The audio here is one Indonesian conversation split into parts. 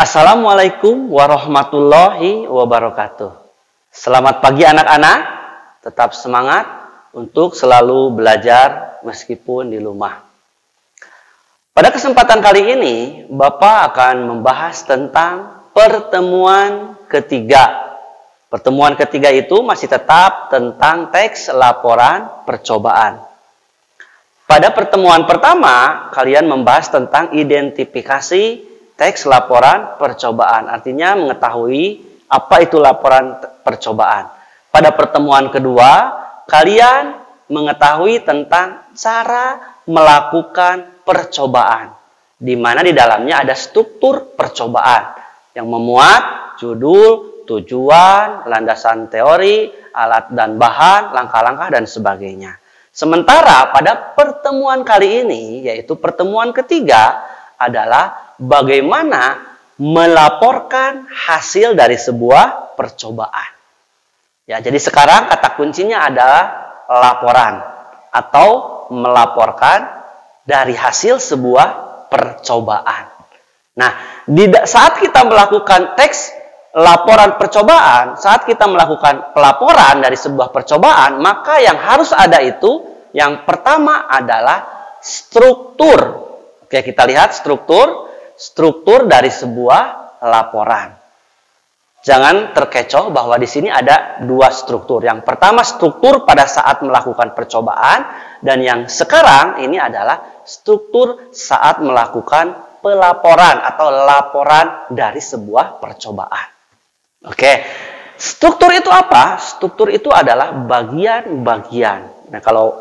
Assalamualaikum warahmatullahi wabarakatuh. Selamat pagi anak-anak, tetap semangat untuk selalu belajar meskipun di rumah. Pada kesempatan kali ini, Bapak akan membahas tentang pertemuan ketiga. Pertemuan ketiga itu masih tetap tentang teks laporan percobaan. Pada pertemuan pertama, kalian membahas tentang identifikasi teks laporan percobaan, artinya mengetahui apa itu laporan percobaan. Pada pertemuan kedua, kalian mengetahui tentang cara melakukan percobaan, di mana di dalamnya ada struktur percobaan yang memuat judul, tujuan, landasan teori, alat dan bahan, langkah-langkah dan sebagainya. Sementara pada pertemuan kali ini, yaitu pertemuan ketiga, adalah bagaimana melaporkan hasil dari sebuah percobaan. Ya, jadi sekarang kata kuncinya adalah laporan atau melaporkan dari hasil sebuah percobaan. Nah, saat kita melakukan teks laporan percobaan, saat kita melakukan pelaporan dari sebuah percobaan, maka yang harus ada itu, yang pertama adalah struktur. Oke, kita lihat struktur dari sebuah laporan. Jangan terkecoh bahwa di sini ada dua struktur. Yang pertama struktur pada saat melakukan percobaan, dan yang sekarang ini adalah struktur saat melakukan pelaporan atau laporan dari sebuah percobaan. Oke, struktur itu apa? Struktur itu adalah bagian-bagian. Nah, kalau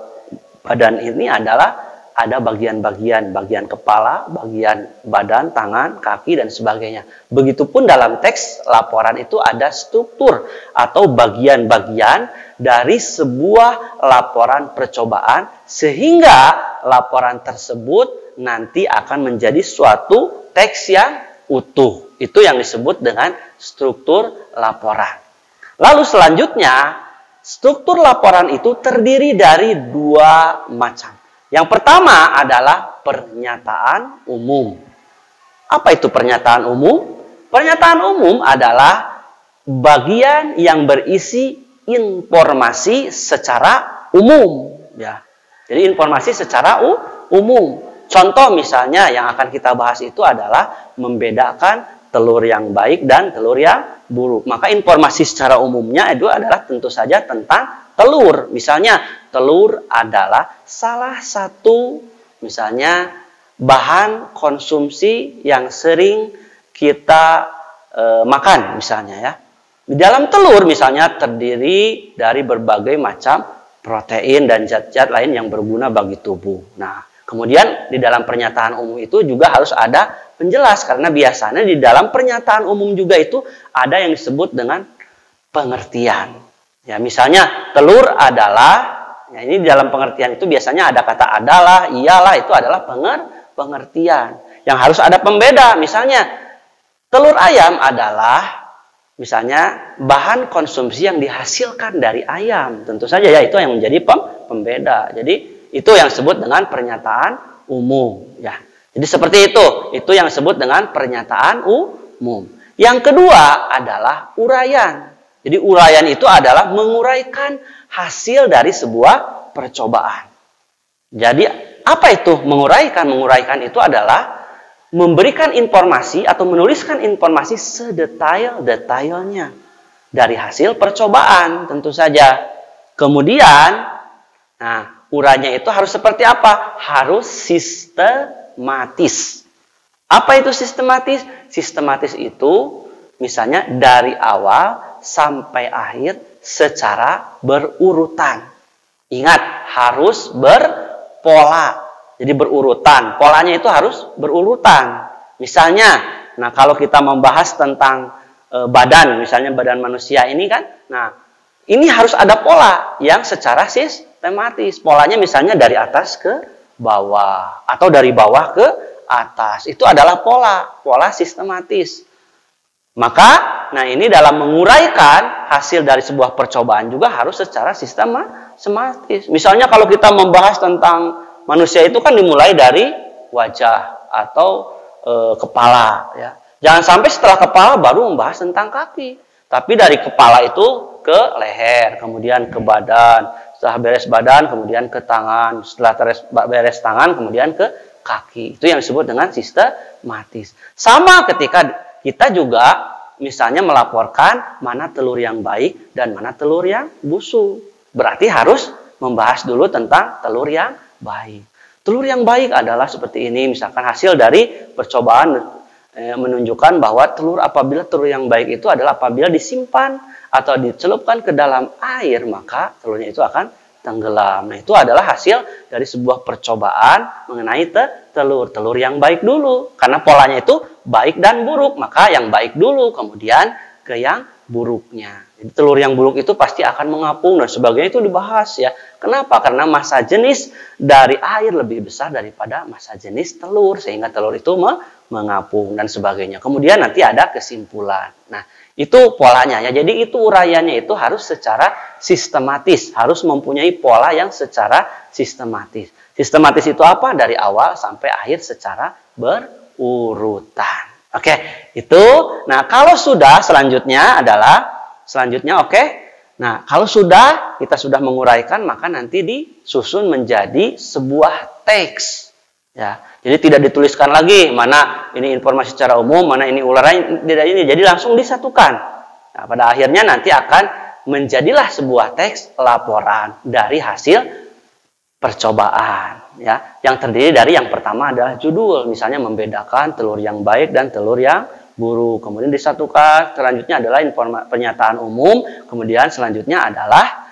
badan ini adalah ada bagian-bagian, bagian kepala, bagian badan, tangan, kaki, dan sebagainya. Begitupun dalam teks laporan itu ada struktur atau bagian-bagian dari sebuah laporan percobaan, sehingga laporan tersebut nanti akan menjadi suatu teks yang utuh. Itu yang disebut dengan struktur laporan. Lalu selanjutnya, struktur laporan itu terdiri dari dua macam. Yang pertama adalah pernyataan umum. Apa itu pernyataan umum? Pernyataan umum adalah bagian yang berisi informasi secara umum. Ya. Jadi informasi secara umum. Contoh misalnya yang akan kita bahas itu adalah membedakan telur yang baik dan telur yang buruk. Maka informasi secara umumnya itu adalah tentu saja tentang telur. Misalnya, telur adalah salah satu misalnya bahan konsumsi yang sering kita makan misalnya ya. Di dalam telur misalnya terdiri dari berbagai macam protein dan zat-zat lain yang berguna bagi tubuh. Nah, kemudian di dalam pernyataan umum itu juga harus ada penjelas, karena biasanya di dalam pernyataan umum juga itu ada yang disebut dengan pengertian. Ya, misalnya telur adalah, ya ini di dalam pengertian itu biasanya ada kata adalah, iyalah, itu adalah pengertian. Yang harus ada pembeda, misalnya telur ayam adalah misalnya bahan konsumsi yang dihasilkan dari ayam. Tentu saja ya itu yang menjadi pembeda. Jadi itu yang disebut dengan pernyataan umum. Ya, jadi seperti itu yang disebut dengan pernyataan umum. Yang kedua adalah uraian. Jadi uraian itu adalah menguraikan hasil dari sebuah percobaan. Jadi apa itu menguraikan? Menguraikan itu adalah memberikan informasi atau menuliskan informasi sedetail-detailnya dari hasil percobaan tentu saja. Kemudian, nah uraiannya itu harus seperti apa? Harus sistematis. Apa itu sistematis? Sistematis itu misalnya dari awal sampai akhir secara berurutan. Ingat, harus berpola. Jadi berurutan. Polanya itu harus berurutan. Misalnya, nah kalau kita membahas tentang badan, misalnya badan manusia ini kan, nah ini harus ada pola yang secara sistematis. Polanya misalnya dari atas ke bawah atau dari bawah ke atas. Itu adalah pola sistematis. Maka, nah ini dalam menguraikan hasil dari sebuah percobaan juga harus secara sistematis. Misalnya kalau kita membahas tentang manusia itu kan dimulai dari wajah atau kepala. Ya. Jangan sampai setelah kepala baru membahas tentang kaki. Tapi dari kepala itu ke leher, kemudian ke badan. Setelah beres badan, kemudian ke tangan. Setelah beres tangan, kemudian ke kaki. Itu yang disebut dengan sistematis. Sama ketika kita juga misalnya melaporkan mana telur yang baik dan mana telur yang busuk. Berarti harus membahas dulu tentang telur yang baik. Telur yang baik adalah seperti ini. Misalkan hasil dari percobaan menunjukkan bahwa apabila telur yang baik itu adalah apabila disimpan atau dicelupkan ke dalam air, maka telurnya itu akan tenggelam. Nah, itu adalah hasil dari sebuah percobaan mengenai telur yang baik dulu. Karena polanya itu baik dan buruk, maka yang baik dulu, kemudian ke yang buruknya. Jadi telur yang buruk itu pasti akan mengapung dan sebagainya, itu dibahas ya. Kenapa? Karena massa jenis dari air lebih besar daripada massa jenis telur, sehingga telur itu mengapung dan sebagainya. Kemudian nanti ada kesimpulan. Nah, itu polanya ya. Jadi itu uraiannya itu harus secara sistematis, harus mempunyai pola yang secara sistematis. Sistematis itu apa? Dari awal sampai akhir secara berurutan. Oke, itu. Nah, kalau sudah selanjutnya oke. Nah, kalau kita sudah menguraikan, maka nanti disusun menjadi sebuah teks. Ya, jadi tidak dituliskan lagi mana ini informasi secara umum, mana ini uraian, tidak ini. Jadi langsung disatukan. Nah, pada akhirnya nanti akan menjadilah sebuah teks laporan dari hasil percobaan. Ya, yang terdiri dari yang pertama adalah judul, misalnya membedakan telur yang baik dan telur yang buruk. Kemudian disatukan. Selanjutnya adalah pernyataan umum. Kemudian selanjutnya adalah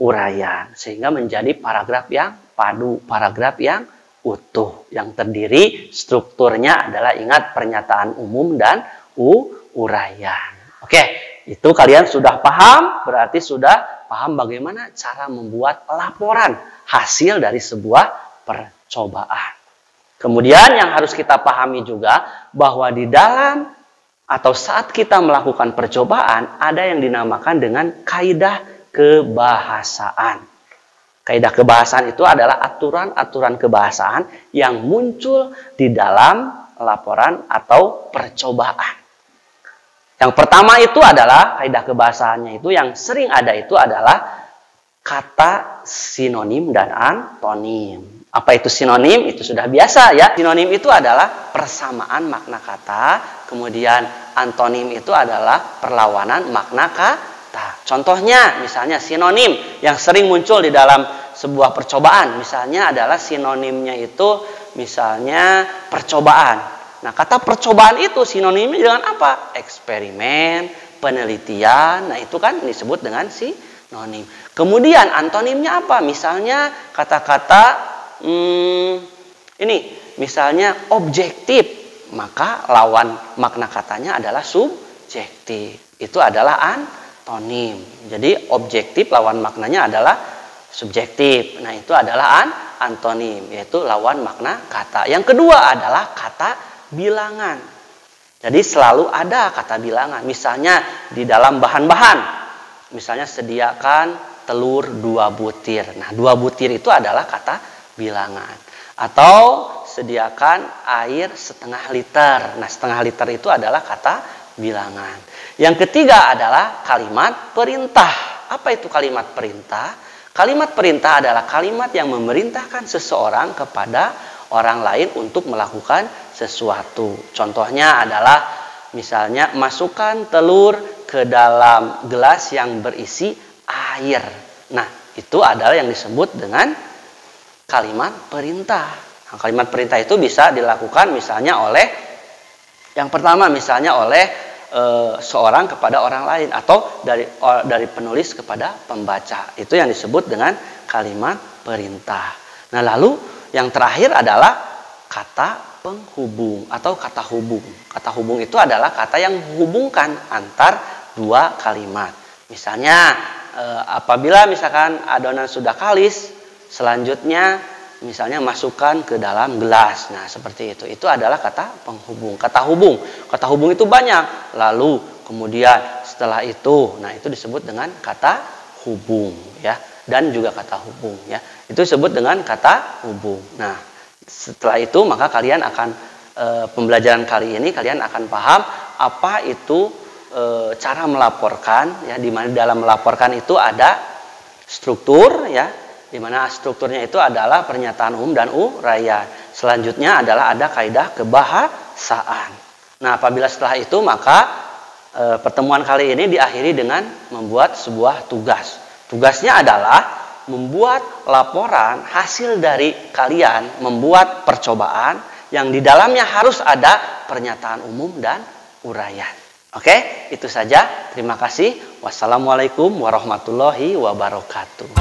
uraian, sehingga menjadi paragraf yang padu, paragraf yang utuh, yang terdiri strukturnya adalah ingat pernyataan umum dan uraian. Oke, itu kalian sudah paham, berarti sudah paham bagaimana cara membuat laporan hasil dari sebuah percobaan. Kemudian yang harus kita pahami juga bahwa di dalam atau saat kita melakukan percobaan ada yang dinamakan dengan kaidah kebahasaan. Kaidah kebahasaan itu adalah aturan-aturan kebahasaan yang muncul di dalam laporan atau percobaan. Yang pertama itu adalah kaidah kebahasaannya itu yang sering ada itu adalah kata sinonim dan antonim. Apa itu sinonim? Itu sudah biasa ya. Sinonim itu adalah persamaan makna kata, kemudian antonim itu adalah perlawanan makna kata. Contohnya misalnya sinonim yang sering muncul di dalam sebuah percobaan, misalnya adalah sinonimnya itu misalnya percobaan. Nah, kata percobaan itu sinonimnya dengan apa? Eksperimen, penelitian. Nah, itu kan disebut dengan sinonim. Kemudian antonimnya apa? Misalnya kata-kata ini misalnya objektif, maka lawan makna katanya adalah subjektif. Itu adalah antonim. Jadi objektif lawan maknanya adalah subjektif. Nah, itu adalah antonim, yaitu lawan makna kata. Yang kedua adalah kata bilangan. Jadi selalu ada kata bilangan. Misalnya di dalam bahan-bahan, misalnya sediakan telur 2 butir. Nah, 2 butir itu adalah kata bilangan. Atau sediakan air 1/2 liter. Nah, 1/2 liter itu adalah kata bilangan. Yang ketiga adalah kalimat perintah. Apa itu kalimat perintah? Kalimat perintah adalah kalimat yang memerintahkan seseorang kepada orang lain untuk melakukan sesuatu. Contohnya adalah misalnya masukkan telur ke dalam gelas yang berisi air. Nah, itu adalah yang disebut dengan kalimat perintah. Nah, kalimat perintah itu bisa dilakukan misalnya oleh yang pertama misalnya oleh seorang kepada orang lain atau dari penulis kepada pembaca. Itu yang disebut dengan kalimat perintah. Nah, lalu yang terakhir adalah kata penghubung atau kata hubung. Kata hubung itu adalah kata yang menghubungkan antar dua kalimat. Misalnya apabila misalkan adonan sudah kalis, selanjutnya misalnya masukkan ke dalam gelas. Nah, seperti itu. Itu adalah kata penghubung. Kata hubung. Kata hubung itu banyak. Lalu kemudian setelah itu, nah itu disebut dengan kata hubung ya. Dan juga kata hubung ya. Itu disebut dengan kata hubung. Nah, setelah itu maka kalian akan pembelajaran kali ini kalian akan paham apa itu cara melaporkan, ya, di mana dalam melaporkan itu ada struktur, ya, di mana strukturnya itu adalah pernyataan umum dan uraian. Selanjutnya adalah ada kaidah kebahasaan. Nah, apabila setelah itu maka pertemuan kali ini diakhiri dengan membuat sebuah tugas. Tugasnya adalah membuat laporan hasil dari kalian membuat percobaan yang di dalamnya harus ada pernyataan umum dan uraian. Oke, itu saja. Terima kasih. Wassalamualaikum warahmatullahi wabarakatuh.